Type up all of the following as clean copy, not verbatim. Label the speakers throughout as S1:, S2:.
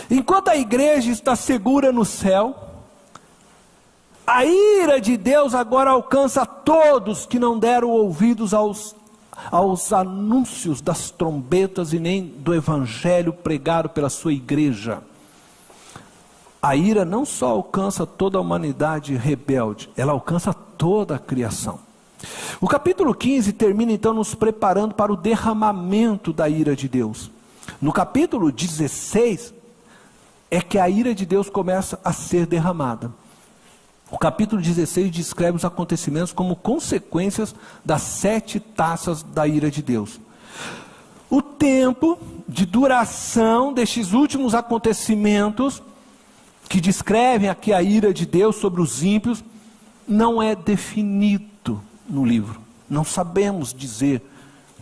S1: Enquanto a igreja está segura no céu, a ira de Deus agora alcança todos que não deram ouvidos aos anúncios das trombetas e nem do evangelho pregado pela sua igreja. A ira não só alcança toda a humanidade rebelde, ela alcança toda a criação. O capítulo 15 termina então nos preparando para o derramamento da ira de Deus. No capítulo 16 é que a ira de Deus começa a ser derramada. O capítulo 16 descreve os acontecimentos como consequências das 7 taças da ira de Deus. O tempo de duração destes últimos acontecimentos, que descrevem aqui a ira de Deus sobre os ímpios, não é definido no livro. Não sabemos dizer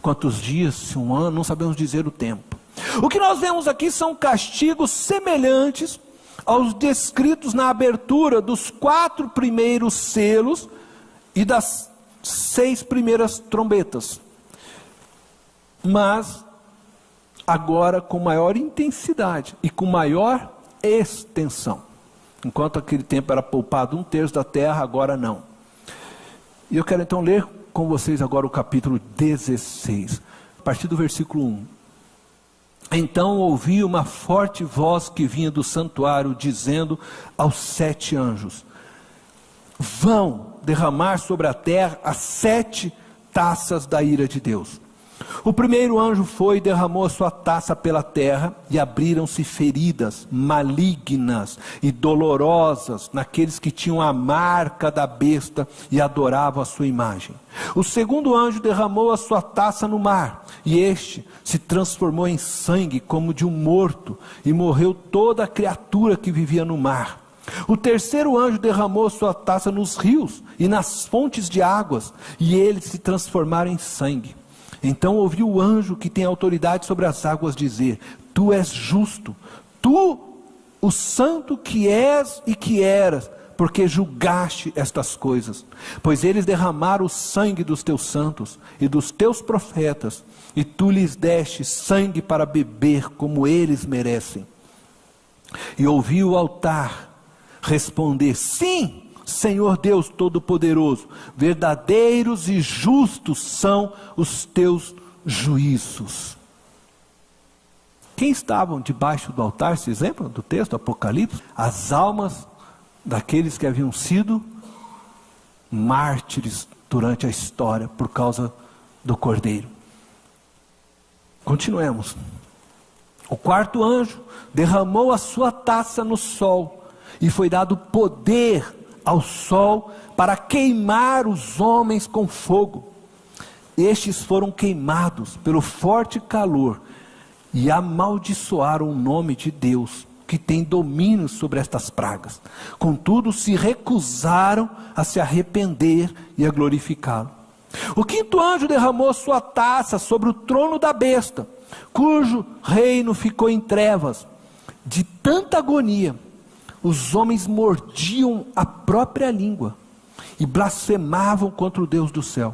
S1: quantos dias, se um ano, não sabemos dizer o tempo. O que nós vemos aqui são castigos semelhantes aos descritos na abertura dos 4 primeiros selos e das 6 primeiras trombetas, mas agora com maior intensidade e com maior extensão. Enquanto aquele tempo era poupado 1/3 da terra, agora não. E eu quero então ler com vocês agora o capítulo 16, a partir do versículo 1. Então ouvi uma forte voz que vinha do santuário, dizendo aos 7 anjos: vão derramar sobre a terra as 7 taças da ira de Deus. O primeiro anjo foi e derramou a sua taça pela terra, e abriram-se feridas malignas e dolorosas naqueles que tinham a marca da besta e adoravam a sua imagem. O segundo anjo derramou a sua taça no mar, e este se transformou em sangue como de um morto, e morreu toda a criatura que vivia no mar. O terceiro anjo derramou a sua taça nos rios e nas fontes de águas, e eles se transformaram em sangue. Então ouvi o anjo que tem autoridade sobre as águas dizer: tu és justo, tu, o santo que és e que eras, porque julgaste estas coisas. Pois eles derramaram o sangue dos teus santos e dos teus profetas, e tu lhes deste sangue para beber como eles merecem. E ouvi o altar responder: sim, Senhor Deus Todo-Poderoso, verdadeiros e justos são os teus juízos. Quem estavam debaixo do altar, vocês lembram do texto, Apocalipse? As almas daqueles que haviam sido mártires durante a história, por causa do Cordeiro. Continuemos. O quarto anjo derramou a sua taça no sol, e foi dado poder ao sol para queimar os homens com fogo. Estes foram queimados pelo forte calor e amaldiçoaram o nome de Deus, que tem domínio sobre estas pragas. Contudo, se recusaram a se arrepender e a glorificá-lo. O quinto anjo derramou sua taça sobre o trono da besta, cujo reino ficou em trevas. De tanta agonia, os homens mordiam a própria língua e blasfemavam contra o Deus do céu,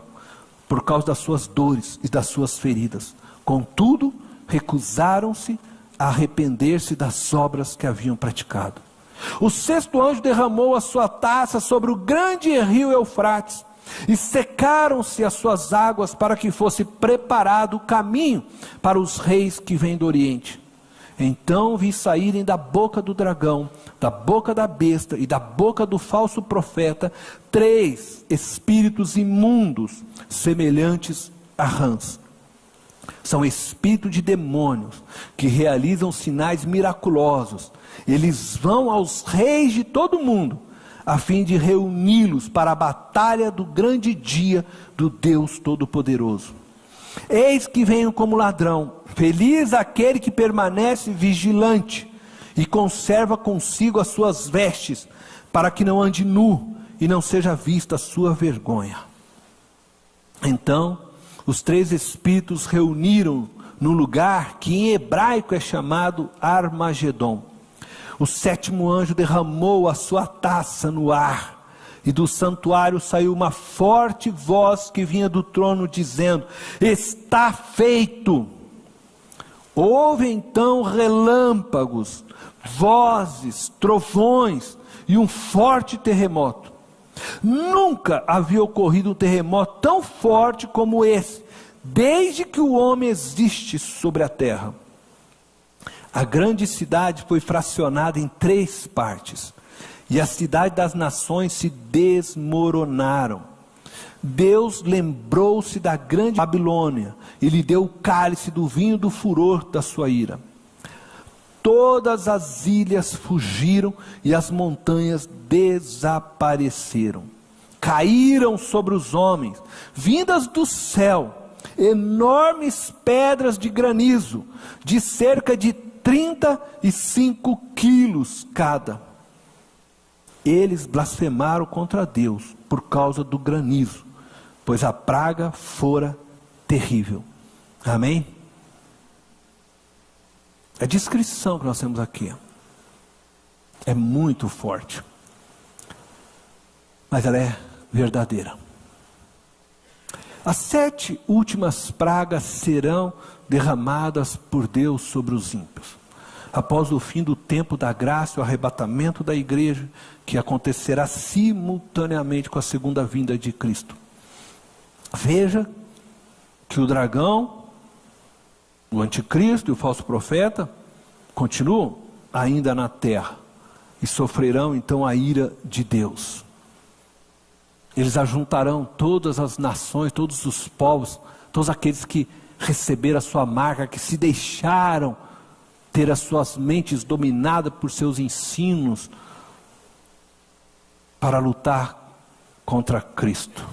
S1: por causa das suas dores e das suas feridas. Contudo, recusaram-se a arrepender-se das obras que haviam praticado. O sexto anjo derramou a sua taça sobre o grande rio Eufrates, e secaram-se as suas águas para que fosse preparado o caminho para os reis que vêm do Oriente. Então vi saírem da boca do dragão, da boca da besta e da boca do falso profeta 3 espíritos imundos, semelhantes a rãs. São espíritos de demônios que realizam sinais miraculosos. Eles vão aos reis de todo o mundo, a fim de reuni-los para a batalha do grande dia do Deus Todo-Poderoso. Eis que venho como ladrão. Feliz aquele que permanece vigilante e conserva consigo as suas vestes, para que não ande nu e não seja vista a sua vergonha. Então os 3 espíritos reuniram no lugar que em hebraico é chamado Armagedon. O sétimo anjo derramou a sua taça no ar, e do santuário saiu uma forte voz que vinha do trono dizendo: está feito. Houve então relâmpagos, vozes, trovões e um forte terremoto. Nunca havia ocorrido um terremoto tão forte como esse, desde que o homem existe sobre a terra. A grande cidade foi fracionada em 3 partes, e a cidade das nações se desmoronaram. Deus lembrou-se da grande Babilônia e lhe deu o cálice do vinho do furor da sua ira. Todas as ilhas fugiram e as montanhas desapareceram. Caíram sobre os homens, vindas do céu, enormes pedras de granizo, de cerca de 35 quilos cada. Eles blasfemaram contra Deus por causa do granizo, pois a praga fora terrível. Amém? A descrição que nós temos aqui é muito forte, mas ela é verdadeira. As 7 últimas pragas serão derramadas por Deus sobre os ímpios, após o fim do tempo da graça e o arrebatamento da igreja, que acontecerá simultaneamente com a segunda vinda de Cristo. Veja que o dragão, o anticristo e o falso profeta continuam ainda na terra e sofrerão então a ira de Deus. Eles ajuntarão todas as nações, todos os povos, todos aqueles que receberam a sua marca, que se deixaram ter as suas mentes dominadas por seus ensinos, para lutar contra Cristo.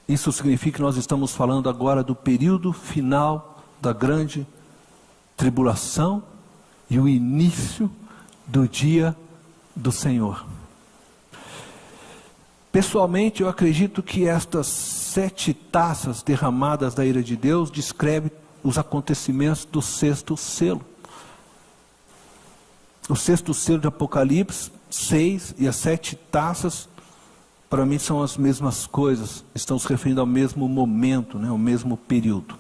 S1: Isso significa que nós estamos falando agora do período final da grande tribulação e o início do dia do Senhor. Pessoalmente, eu acredito que estas 7 taças derramadas da ira de Deus descrevem os acontecimentos do 6º selo. O 6º selo de Apocalipse 6 e as 7 taças, para mim são as mesmas coisas, estão se referindo ao mesmo momento, ao mesmo período.